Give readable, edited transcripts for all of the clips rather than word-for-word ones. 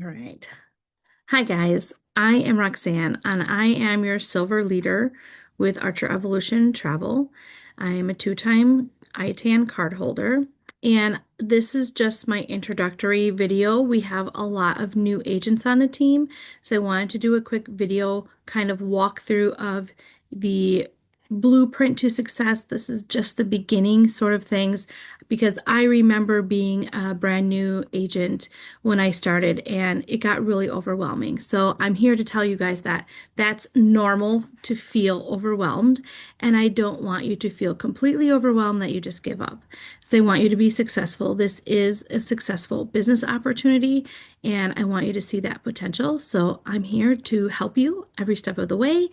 All right. Hi, guys. I am Roxanne, and I am your silver leader with Archer Evolution Travel. I am a two-time ITAN card holder, and this is just my introductory video. We have a lot of new agents on the team, so I wanted to do a quick video kind of walkthrough of the blueprint to success. This is just the beginning sort of things because I remember being a brand new agent when I started, and it got really overwhelming. So I'm here to tell you guys that that's normal to feel overwhelmed, and I don't want you to feel completely overwhelmed that you just give up. So I want you to be successful. This is a successful business opportunity, and I want you to see that potential. So I'm here to help you every step of the way.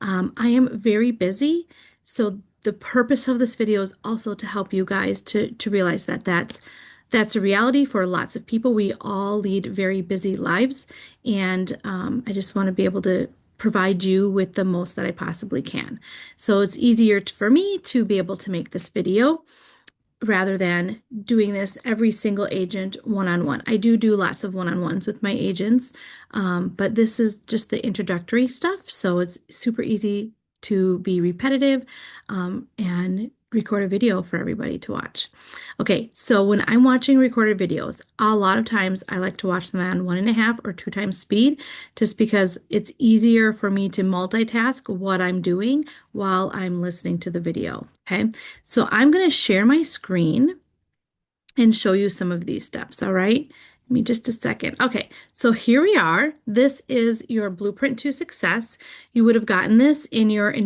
I am very busy, so the purpose of this video is also to help you guys to realize that that's a reality for lots of people. We all lead very busy lives, and I just want to be able to provide you with the most that I possibly can. So it's easier for me to be able to make this video rather than doing this every single agent one-on-one. I do lots of one-on-ones with my agents, but this is just the introductory stuff, so it's super easy to be repetitive and record a video for everybody to watch. Okay, so when I'm watching recorded videos, a lot of times I like to watch them on 1.5 or 2 times speed, just because it's easier for me to multitask what I'm doing while I'm listening to the video. Okay, so I'm going to share my screen and show you some of these steps. All right, give me just a second. Okay, so here we are. This is your blueprint to success. You would have gotten this in your in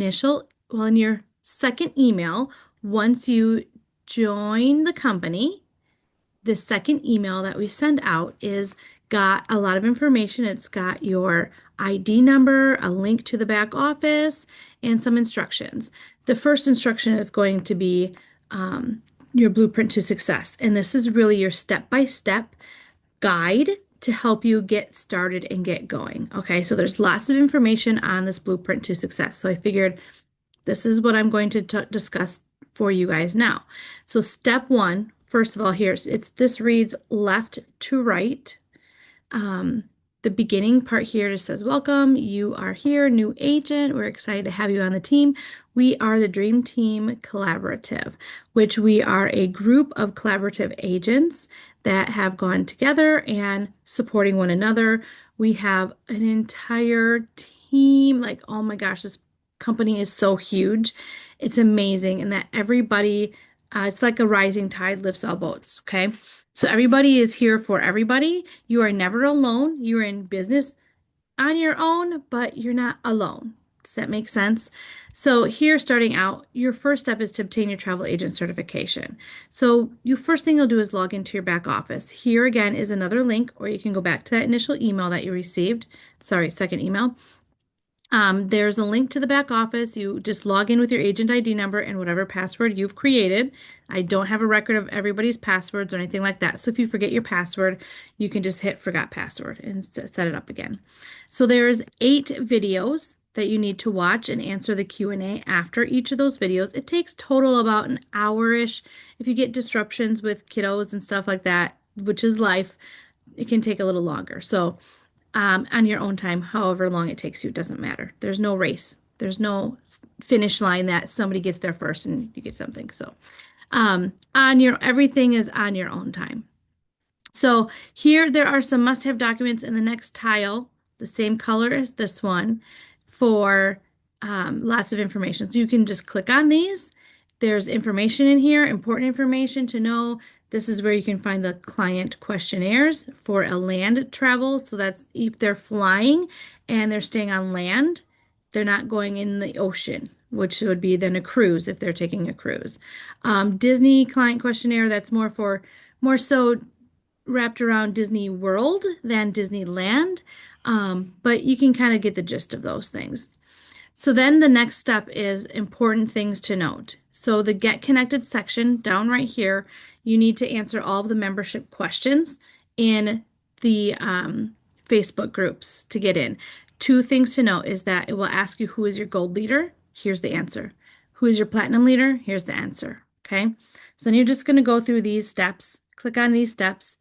your second email once you join the company. The second email that we send out is got a lot of information. It's got your ID number, a link to the back office, and some instructions. The first instruction is going to be your blueprint to success. And this is really your step-by-step guide to help you get started and get going. Okay, so there's lots of information on this blueprint to success. So I figured this is what I'm going to discuss for you guys now. So step one, first of all, this reads left to right. Um, the beginning part here just says, welcome, you are here, new agent. We're excited to have you on the team. We are the Dream Team Collaborative, which we are a group of collaborative agents that have gone together and supporting one another. We have an entire team, like, oh my gosh, this company is so huge. It's amazing. And that everybody, it's like a rising tide lifts all boats. Okay. So everybody is here for everybody. You are never alone. You are in business on your own, but you're not alone. Does that make sense? So here, starting out, your first step is to obtain your travel agent certification. So first thing you'll do is log into your back office. Here again is another link, or you can go back to that initial email that you received. Sorry, second email. There's a link to the back office. You just log in with your agent ID number and whatever password you've created. I don't have a record of everybody's passwords or anything like that. So if you forget your password, you can just hit forgot password and set it up again. So there's 8 videos that you need to watch and answer the Q&A after each of those videos. It takes total about an hour-ish. If you get disruptions with kiddos and stuff like that, which is life, it can take a little longer. So on your own time, however long it takes you, it doesn't matter. There's no race. There's no finish line that somebody gets there first and you get something. So everything is on your own time. So here there are some must-have documents in the next tile, the same color as this one, for lots of information. So you can just click on these. There's information in here, important information to know. This is where you can find the client questionnaires for a land travel. So that's if they're flying and they're staying on land, they're not going in the ocean, which would be then a cruise if they're taking a cruise. Disney client questionnaire, that's more so wrapped around Disney World than Disneyland, but you can kind of get the gist of those things. So then the next step is important things to note. So the Get Connected section down right here, you need to answer all of the membership questions in the Facebook groups to get in. 2 things to note is that it will ask you who is your gold leader. Here's the answer. Who is your platinum leader? Here's the answer. Okay. So then you're just going to go through these steps, click on these steps.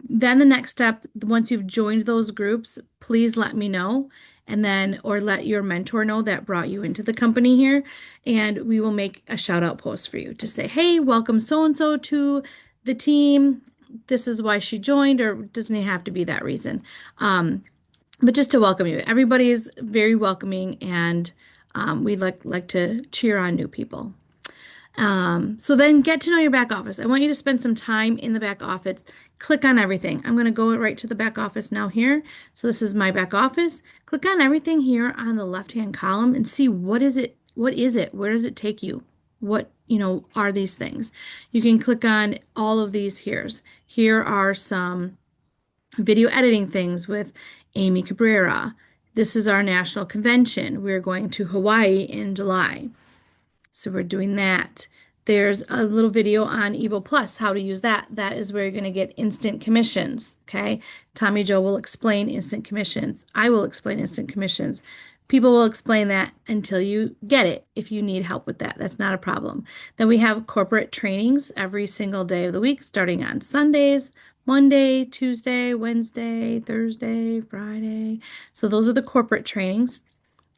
Then the next step, once you've joined those groups, please let me know and then or let your mentor know that brought you into the company here, and we will make a shout out post for you to say, hey, welcome so and so to the team. This is why she joined, or doesn't it have to be that reason. But just to welcome you. Everybody is very welcoming, and we like to cheer on new people. So then get to know your back office. I want you to spend some time in the back office. Click on everything. I'm going to go right to the back office now here. So this is my back office. Click on everything here on the left-hand column and see what is it? What is it? Where does it take you? What, are these things? You can click on all of these here. Here are some video editing things with Amy Cabrera. This is our national convention. We're going to Hawaii in July. So we're doing that. There's a little video on Evo Plus, how to use that. That is where you're going to get instant commissions. Okay. Tommy Joe will explain instant commissions. I will explain instant commissions. People will explain that until you get it. If you need help with that, that's not a problem. Then we have corporate trainings every single day of the week, starting on Sundays, Monday, Tuesday, Wednesday, Thursday, Friday. So those are the corporate trainings.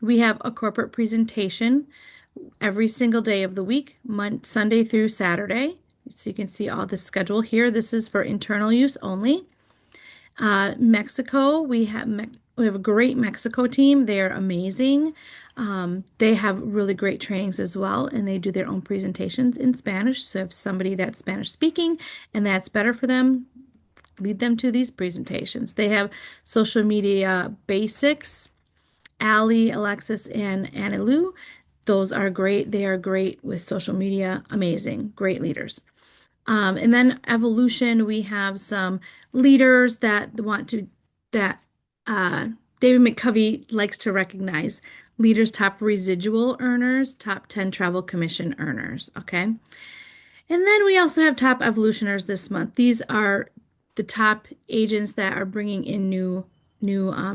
We have a corporate presentation every single day of the week, Sunday through Saturday. So you can see all the schedule here. This is for internal use only. Mexico, we have a great Mexico team. They are amazing. They have really great trainings as well, and they do their own presentations in Spanish. So if somebody that's Spanish speaking and that's better for them, lead them to these presentations. They have social media basics. Allie, Alexis, and Anilou. Those are great. They are great with social media. Amazing. Great leaders. And then evolution, we have some leaders that uh, David McCovey likes to recognize. Leaders, top residual earners, top 10 travel commission earners. Okay. And then we also have top evolutioners this month. These are the top agents that are bringing in new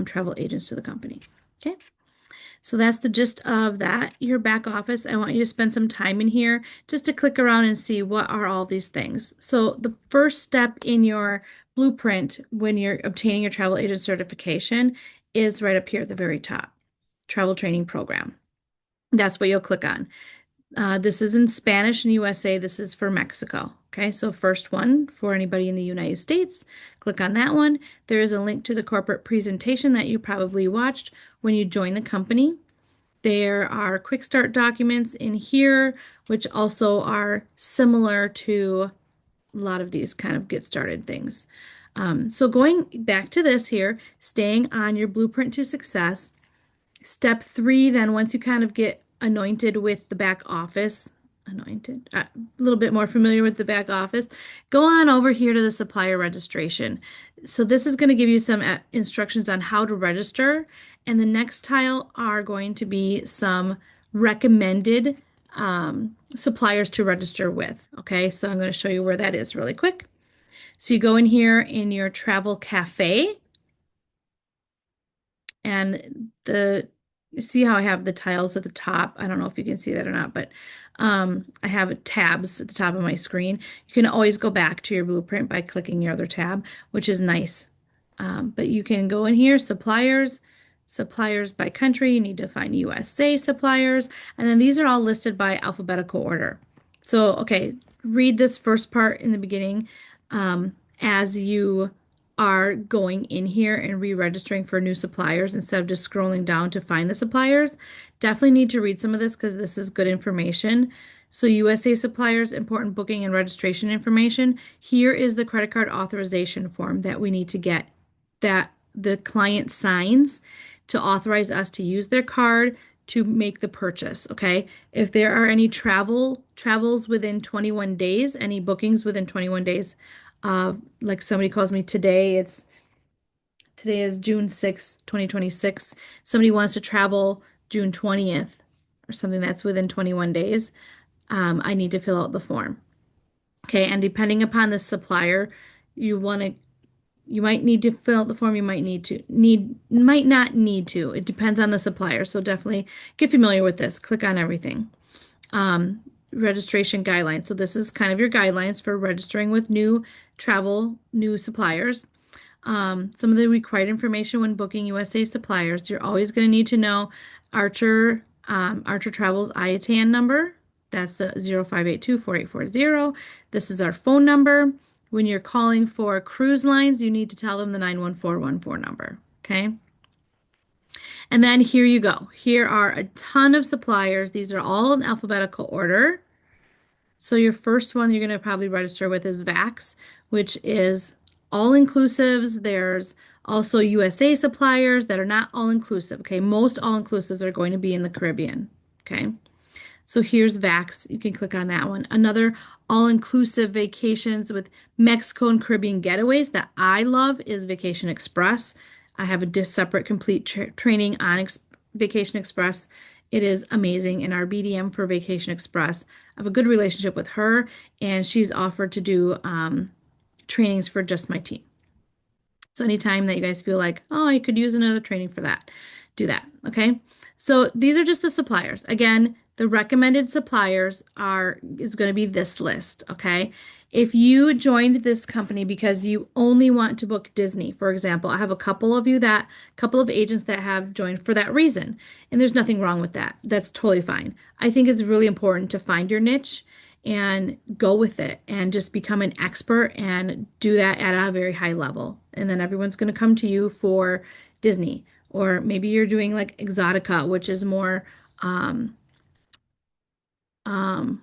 travel agents to the company. Okay. So that's the gist of that. Your back office, I want you to spend some time in here just to click around and see what are all these things. So the first step in your blueprint when you're obtaining your travel agent certification is right up here at the very top, travel training program. That's what you'll click on. This is in Spanish in USA. This is for Mexico. Okay, so first one for anybody in the United States, click on that one. There is a link to the corporate presentation that you probably watched when you join the company. There are quick start documents in here, which also are similar to a lot of these kind of get started things. So going back to this here, staying on your blueprint to success. Step 3, then once you kind of get anointed with the back office, a little bit more familiar with the back office, go on over here to the supplier registration. So this is going to give you some instructions on how to register, and the next tile are going to be some recommended suppliers to register with. Okay, so I'm going to show you where that is really quick. So you go in here in your travel cafe, and you see how I have the tiles at the top? I don't know if you can see that or not, but I have tabs at the top of my screen. You can always go back to your blueprint by clicking your other tab, which is nice. But you can go in here, suppliers by country. You need to find USA suppliers. And then these are all listed by alphabetical order. So, okay, read this first part in the beginning as you are going in here and re-registering for new suppliers instead of just scrolling down to find the suppliers. Definitely need to read some of this because this is good information. So USA suppliers, important booking and registration information. Here is the credit card authorization form that we need to get that the client signs to authorize us to use their card to make the purchase. Okay. If there are any travels within 21 days, any bookings within 21 days, like somebody calls me today, today is June 6th, 2026. Somebody wants to travel June 20th or something that's within 21 days. I need to fill out the form. Okay, and depending upon the supplier, you might need to fill out the form, you might might not need to. It depends on the supplier. So definitely get familiar with this. Click on everything. registration guidelines. So this is kind of your guidelines for registering with new travel, new suppliers. Some of the required information when booking USA suppliers. You're always going to need to know Archer Travel's IATAN number. That's the 0582-4840. This is our phone number. When you're calling for cruise lines, you need to tell them the 91414 number. Okay. And then here you go. Here are a ton of suppliers. These are all in alphabetical order. So your first one you're going to probably register with is VAX, which is all inclusives. There's also USA suppliers that are not all inclusive. Okay. Most all inclusives are going to be in the Caribbean. Okay. So here's VAX. You can click on that one. Another all-inclusive vacations with Mexico and Caribbean getaways that I love is Vacation Express. I have a separate complete training on Vacation Express. It is amazing. And our BDM for Vacation Express, I have a good relationship with her, and she's offered to do trainings for just my team. So anytime that you guys feel like, oh, I could use another training for that, do that. Okay. So these are just the suppliers. Again, the recommended suppliers is going to be this list. Okay. If you joined this company because you only want to book Disney, for example, I have a couple of agents that have joined for that reason. And there's nothing wrong with that. That's totally fine. I think it's really important to find your niche and go with it and just become an expert and do that at a very high level. And then everyone's going to come to you for Disney, or maybe you're doing like Exotica, which is more um, um,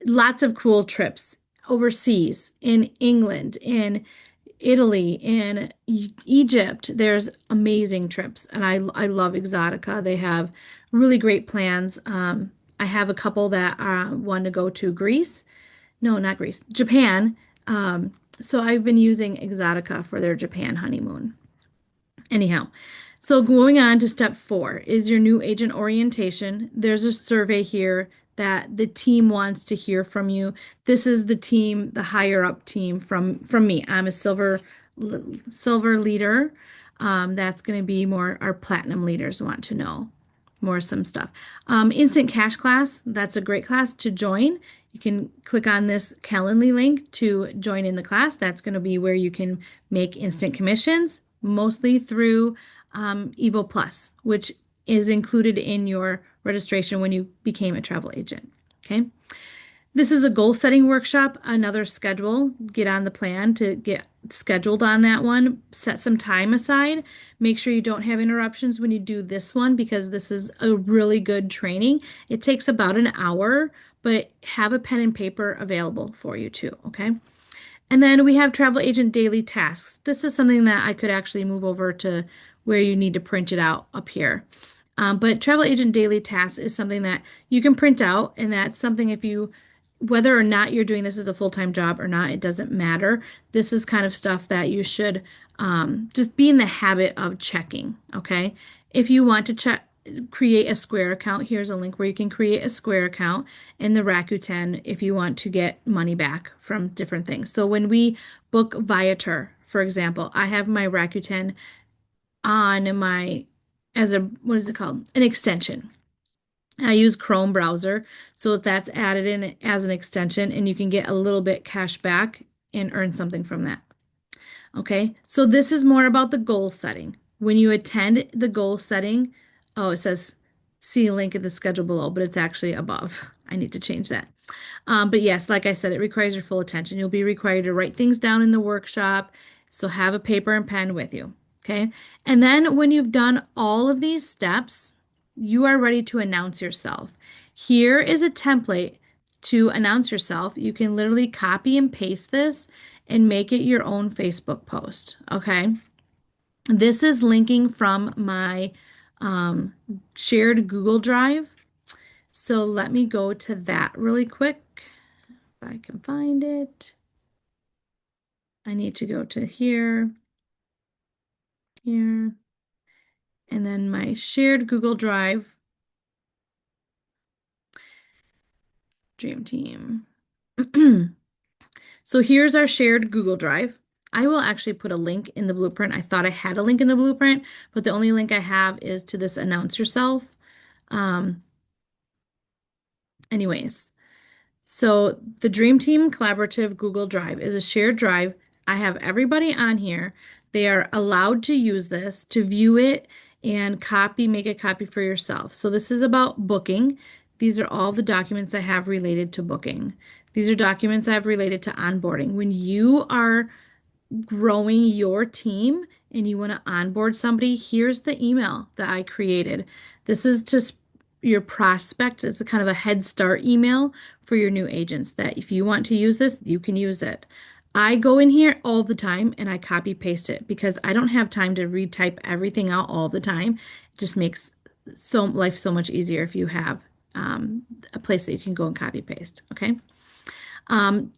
lots of cool trips overseas in England, in Italy, in Egypt. There's amazing trips, and I love Exotica. They have really great plans. I have a couple that want to go to Greece. No, not Greece, Japan. So I've been using Exotica for their Japan honeymoon. Anyhow, so going on to step 4 is your new agent orientation. There's a survey here that the team wants to hear from you. This is the team, the higher up team from me. I'm a silver leader. That's going to be more our platinum leaders want to know more some stuff. Instant cash class, that's a great class to join. You can click on this Calendly link to join in the class. That's going to be where you can make instant commissions, mostly through Evo Plus, which is included in your registration when you became a travel agent. Okay. This is a goal setting workshop, another schedule. Get on the plan to get scheduled on that one. Set some time aside. Make sure you don't have interruptions when you do this one because this is a really good training. It takes about an hour, but have a pen and paper available for you too, okay? And then we have travel agent daily tasks. This is something that I could actually move over to where you need to print it out up here. But travel agent daily tasks is something that you can print out, and that's something whether or not you're doing this as a full-time job or not, it doesn't matter. This is kind of stuff that you should just be in the habit of checking, okay? If you want to create a Square account, here's a link where you can create a Square account in the Rakuten if you want to get money back from different things. So when we book Viator, for example, I have my Rakuten on what is it called? An extension. I use Chrome browser, so that's added in as an extension, and you can get a little bit cash back and earn something from that. Okay, so this is more about the goal setting. When you attend the goal setting, oh, it says see link in the schedule below, but it's actually above. I need to change that. But yes, like I said, it requires your full attention. You'll be required to write things down in the workshop, so have a paper and pen with you. Okay, and then when you've done all of these steps, you are ready to announce yourself. Here is a template to announce yourself. You can literally copy and paste this and make it your own Facebook post. Okay. This is linking from my shared Google Drive. So let me go to that really quick. If I can find it. I need to go to here, here, and then my shared Google Drive. Dream Team. So here's our shared Google Drive. I will actually put a link in the blueprint. I thought I had a link in the blueprint, but the only link I have is to this announce yourself. Anyways, so the Dream Team Collaborative Google Drive is a shared drive. I have everybody on here. They are allowed to use this to view it and make a copy for yourself. So this is about booking. These are all the documents I have related to booking. These are documents I have related to onboarding. When you are growing your team and you want to onboard somebody, here's the email that I created. This is just your prospect. It's a kind of a head start email for your new agents that if you want to use this, you can use it. I go in here all the time and I copy paste it because I don't have time to retype everything out all the time. It just makes life so much easier if you have a place that you can go and copy paste. Okay. Um,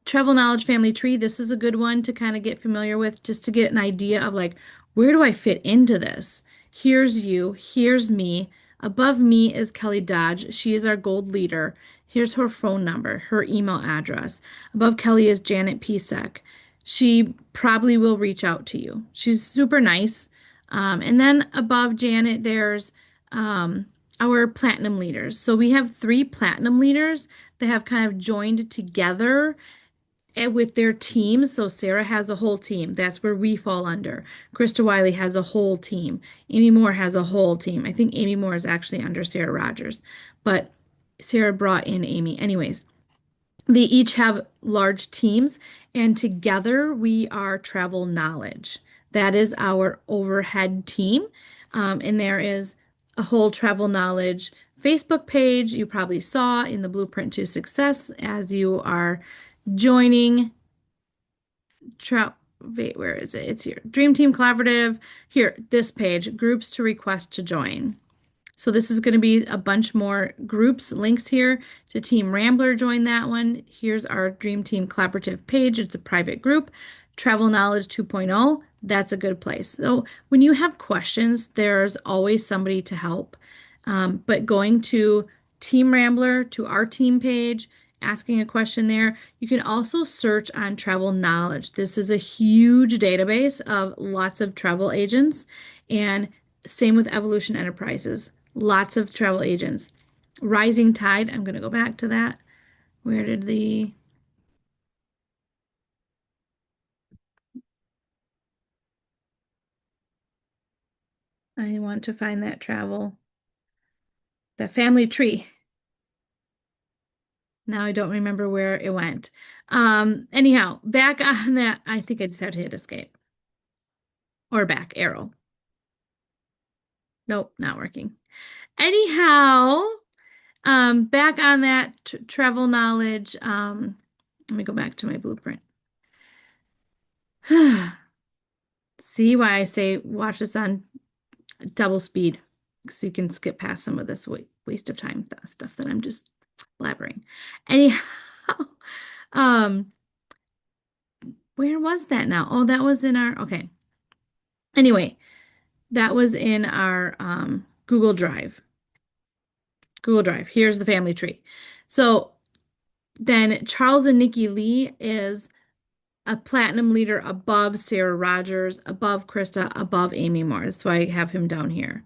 Travel Knowledge Family Tree, this is a good one to kind of get familiar with, just to get an idea of like, where do I fit into this? Here's you, here's me. Above me is Kelly Dodge. She is our gold leader. Here's her phone number, her email address. Above Kelly is Janet Pisek. She probably will reach out to you. She's super nice. And then above Janet, there's um, our platinum leaders. So we have three platinum leaders that have kind of joined together with their teams. So Sarah has a whole team. That's where we fall under. Krista Wiley has a whole team. Amy Moore has a whole team. I think Amy Moore is actually under Sarah Rogers, but Sarah brought in Amy. Anyways, they each have large teams, and together we are Travel Knowledge. That is our overhead team. And there is a whole Travel Knowledge Facebook page you probably saw in the Blueprint to Success as you are joining. Wait, where is it? It's here. Dream Team Collaborative. Here, this page, groups to request to join. So this is going to be a bunch more groups, links here to Team Rambler. Join that one. Here's our Dream Team Collaborative page. It's a private group. Travel Knowledge 2.0. That's a good place. So when you have questions, there's always somebody to help. But going to Team Rambler, to our team page, asking a question there. You can also search on Travel Knowledge. This is a huge database of lots of travel agents, and same with Evolution Enterprises. Lots of travel agents. Rising Tide, I'm going to go back to that. Where did I want to find that that family tree. Now I don't remember where it went. Anyhow, back on that, I think I just have to hit escape or back arrow. Nope, not working. Anyhow, back on that travel knowledge. Let me go back to my blueprint. See why I say watch this on double speed so you can skip past some of this waste of time stuff that I'm just blabbering. Anyhow, um, where was that now? Oh, that was in our, okay. Anyway, that was in our Google Drive. Google Drive. Here's the family tree. So then Charles and Nikki Lee is a platinum leader above Sarah Rogers, above Krista, above Amy Moore. So I have him down here.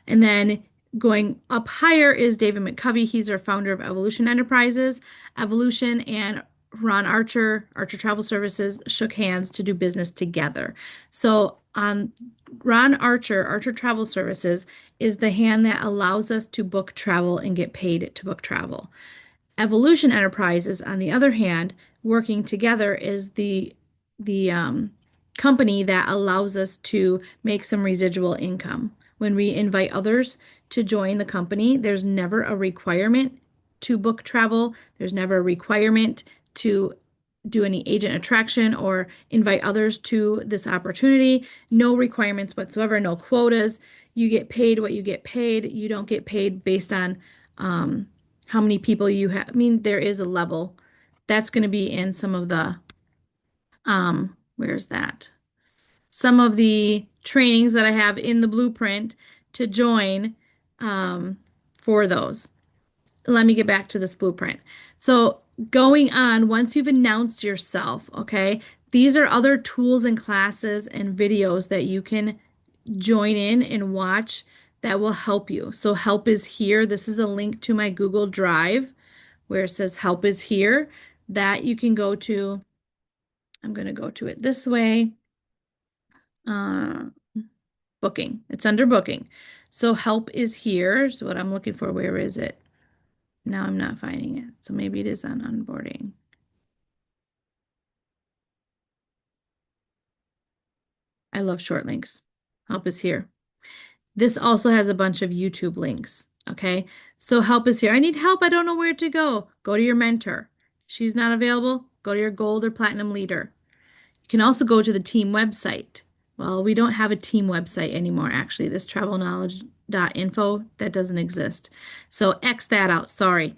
And then going up higher is David McCovey. He's our founder of Evolution Enterprises. Evolution and Ron Archer, Archer Travel Services, shook hands to do business together. So Ron Archer, Archer Travel Services, is the hand that allows us to book travel and get paid to book travel. Evolution Enterprises, on the other hand, working together is the company that allows us to make some residual income. When we invite others to join the company, there's never a requirement to book travel. There's never a requirement to do any agent attraction or invite others to this opportunity. No requirements whatsoever, no quotas. You get paid what you get paid. You don't get paid based on how many people you have. I mean, there is a level. That's going to be in some of the, where's that? Some of the trainings that I have in the blueprint to join for those. Let me get back to this blueprint. So going on, once you've announced yourself, okay, these are other tools and classes and videos that you can join in and watch that will help you. So help is here. This is a link to my Google Drive. where it says help is here, that you can go to. I'm going to go to it this way. Uh, Booking. It's under booking. So help is here. So what I'm looking for, where is it? Now I'm not finding it. So maybe it is on onboarding. I love short links. Help is here. This also has a bunch of YouTube links. Okay. So help is here. I need help. I don't know where to go. Go to your mentor. She's not available. Go to your gold or platinum leader. You can also go to the team website. Well, we don't have a team website anymore, actually. This travelknowledge.info, that doesn't exist. So X that out. Sorry.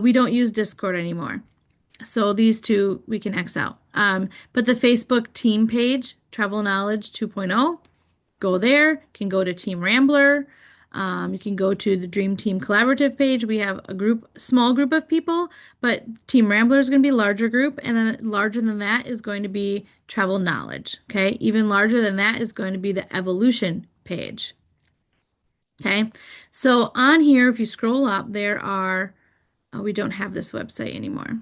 We don't use Discord anymore. So these two we can X out. But the Facebook team page, Travel Knowledge 2.0, go there. You can go to Team Rambler. You can go to the Dream Team Collaborative page. We have a small group of people, but Team Rambler is going to be a larger group, and then larger than that is going to be Travel Knowledge. Okay, even larger than that is going to be the Evolution page. Okay, so on here, if you scroll up, there are, oh, we don't have this website anymore.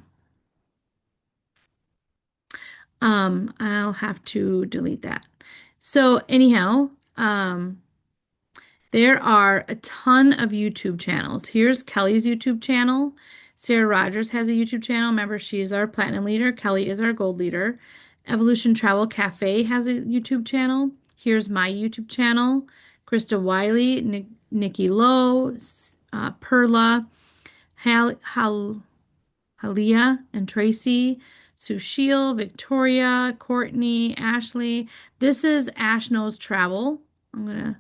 I'll have to delete that. So anyhow, there are a ton of YouTube channels. Here's Kelly's YouTube channel. Sarah Rogers has a YouTube channel. Remember, she's our platinum leader. Kelly is our gold leader. Evolution Travel Cafe has a YouTube channel. Here's my YouTube channel. Krista Wiley, Nikki Lowe, Perla, Halia and Tracy, Sushil, Victoria, Courtney, Ashley. This is Ash Knows Travel. I'm gonna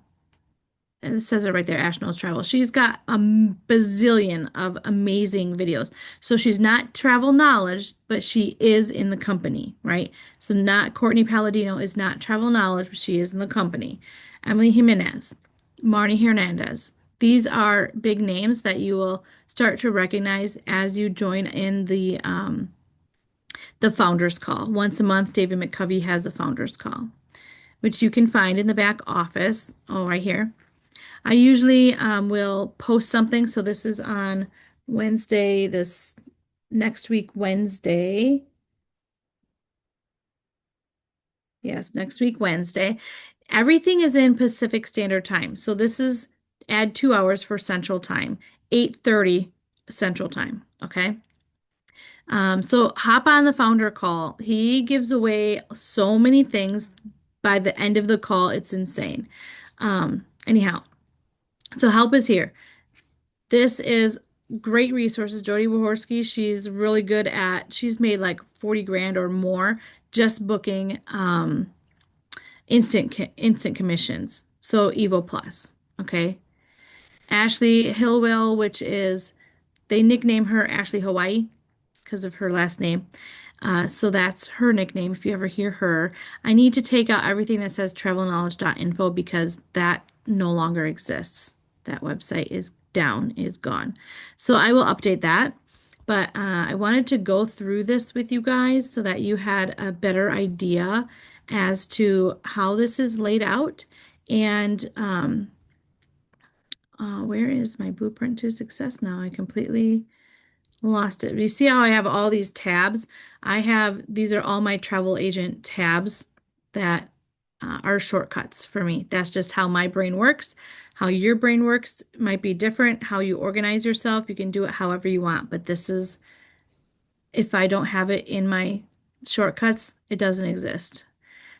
and it says it right there, Ash Knows Travel. She's got a bazillion of amazing videos. So she's not travel knowledge, but she is in the company, right? So not Courtney Palladino is not travel knowledge, but she is in the company. Emily Jimenez, Marnie Hernandez. These are big names that you will start to recognize as you join in the founders call. Once a month, David McCovey has the founders call, which you can find in the back office. Oh, right here. I usually will post something. So this is on Wednesday, this next week, Wednesday. Yes, next week, Wednesday. Everything is in Pacific Standard Time. So this is add 2 hours for Central Time, 8:30 Central Time. Okay. So hop on the founder call. He gives away so many things. By the end of the call, it's insane. Anyhow, so help is here. This is great resources. Jody Wahorsky, she's really good she's made like 40 grand or more just booking instant commissions. So Evo Plus, okay? Ashley Hillwell, which is, they nickname her Ashley Hawaii because of her last name. So that's her nickname if you ever hear her. I need to take out everything that says travelknowledge.info because that no longer exists. That website is down, is gone. So I will update that. But I wanted to go through this with you guys so that you had a better idea as to how this is laid out. And where is my blueprint to success now? I completely lost it. You see how I have all these tabs? These are all my travel agent tabs that are shortcuts for me. That's just how my brain works. How your brain works might be different. How you organize yourself, you can do it however you want. But this is, if I don't have it in my shortcuts, it doesn't exist.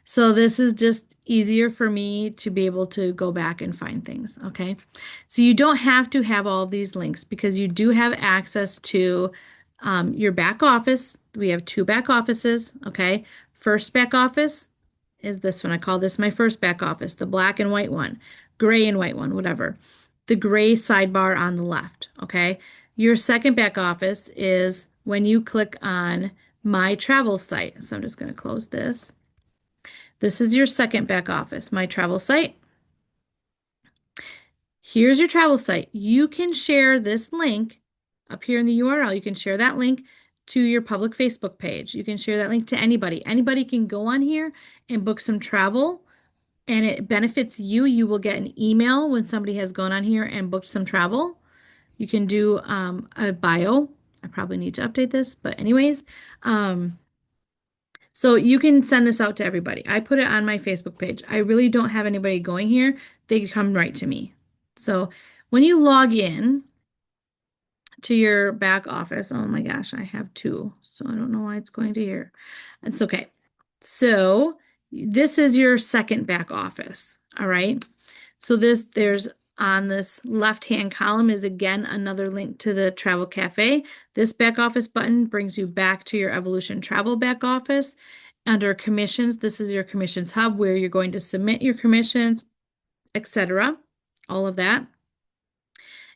So this is just easier for me to be able to go back and find things, okay? So you don't have to have all of these links because you do have access to your back office. We have two back offices, okay? First back office is this one. I call this my first back office, the black and white one, gray and white one, whatever. The gray sidebar on the left, okay? Your second back office is when you click on my travel site. So I'm just going to close this. This is your second back office, my travel site. Here's your travel site. You can share this link up here in the URL. You can share that link to your public Facebook page. You can share that link to anybody. Anybody can go on here and book some travel, and it benefits you. You will get an email when somebody has gone on here and booked some travel. You can do a bio I probably need to update this, but anyways, um, so you can send this out to everybody. I put it on my Facebook page. I really don't have anybody going here. They come right to me. So when you log in to your back office, oh my gosh, I have two. So I don't know why it's going to here. It's okay. So this is your second back office. All right. So there's on this left-hand column is again another link to the Travel Cafe. This back office button brings you back to your Evolution Travel back office. Under commissions, this is your commissions hub where you're going to submit your commissions, etc. All of that.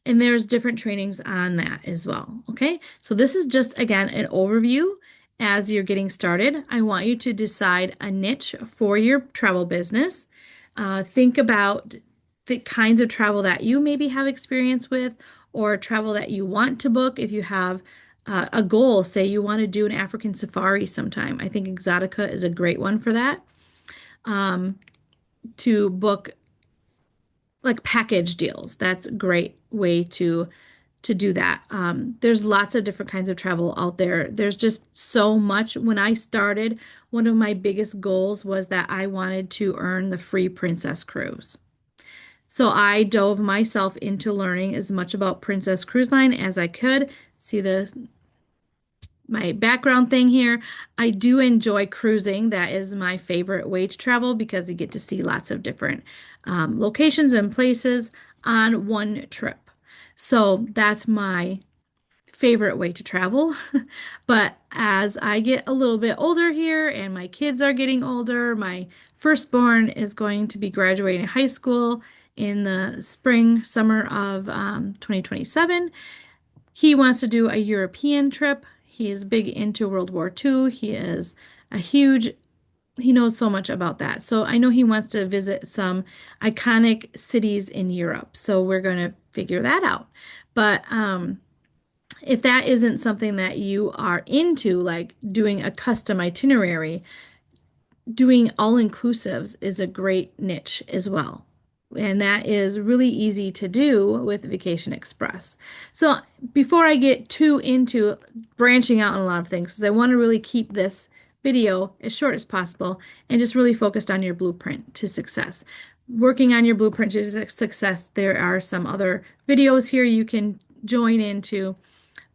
And there's different trainings on that as well. Okay, so this is just again an overview as you're getting started. I want you to decide a niche for your travel business. Think about the kinds of travel that you maybe have experience with or travel that you want to book. If you have a goal, say you want to do an African safari sometime, I think Exotica is a great one for that. To book like package deals. That's a great way to do that. There's lots of different kinds of travel out there. There's just so much. When I started, one of my biggest goals was that I wanted to earn the free Princess Cruise. So I dove myself into learning as much about Princess Cruise Line as I could. See the my background thing here. I do enjoy cruising. That is my favorite way to travel because you get to see lots of different locations and places on one trip. So that's my favorite way to travel. But as I get a little bit older here and my kids are getting older, my firstborn is going to be graduating high school in the spring, summer of 2027. He wants to do a European trip. He is big into World War II. He knows so much about that. So I know he wants to visit some iconic cities in Europe. So we're going to figure that out. But if that isn't something that you are into, like doing a custom itinerary, doing all inclusives is a great niche as well. And that is really easy to do with Vacation Express. So before I get too into branching out on a lot of things, because I want to really keep this video as short as possible and just really focused on your blueprint to success. Working on your blueprint to success, there are some other videos here you can join into.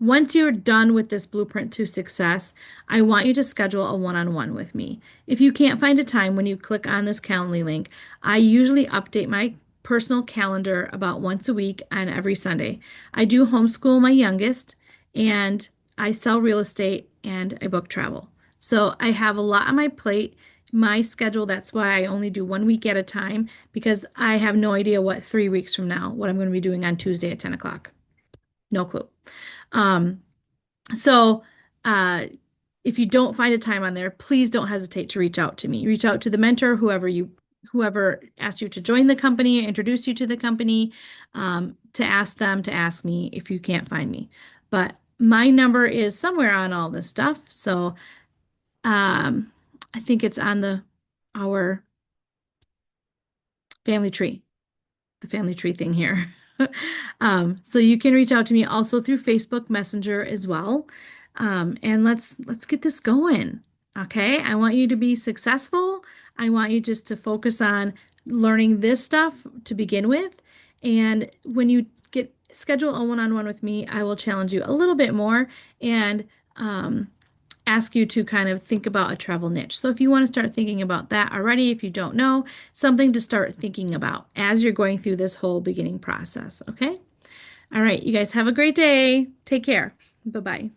Once you're done with this blueprint to success, I want you to schedule a one-on-one with me. If you can't find a time when you click on this Calendly link, I usually update my personal calendar about once a week on every Sunday. I do homeschool my youngest, and I sell real estate, and I book travel. So I have a lot on my plate. My schedule, that's why I only do 1 week at a time, because I have no idea what 3 weeks from now, what I'm going to be doing on Tuesday at 10 o'clock. No clue. Um, so, uh, if you don't find a time on there, please don't hesitate to reach out to me. Reach out to the mentor, whoever asked you to join the company, introduce you to the company, to ask them to ask me if you can't find me. But my number is somewhere on all this stuff. So, I think it's on our family tree, the family tree thing here. So you can reach out to me also through Facebook Messenger as well. And let's get this going. Okay. I want you to be successful. I want you just to focus on learning this stuff to begin with. And when you get schedule a one-on-one with me, I will challenge you a little bit more and ask you to kind of think about a travel niche. So if you want to start thinking about that already, if you don't know, something to start thinking about as you're going through this whole beginning process. Okay. All right. You guys have a great day. Take care. Bye-bye.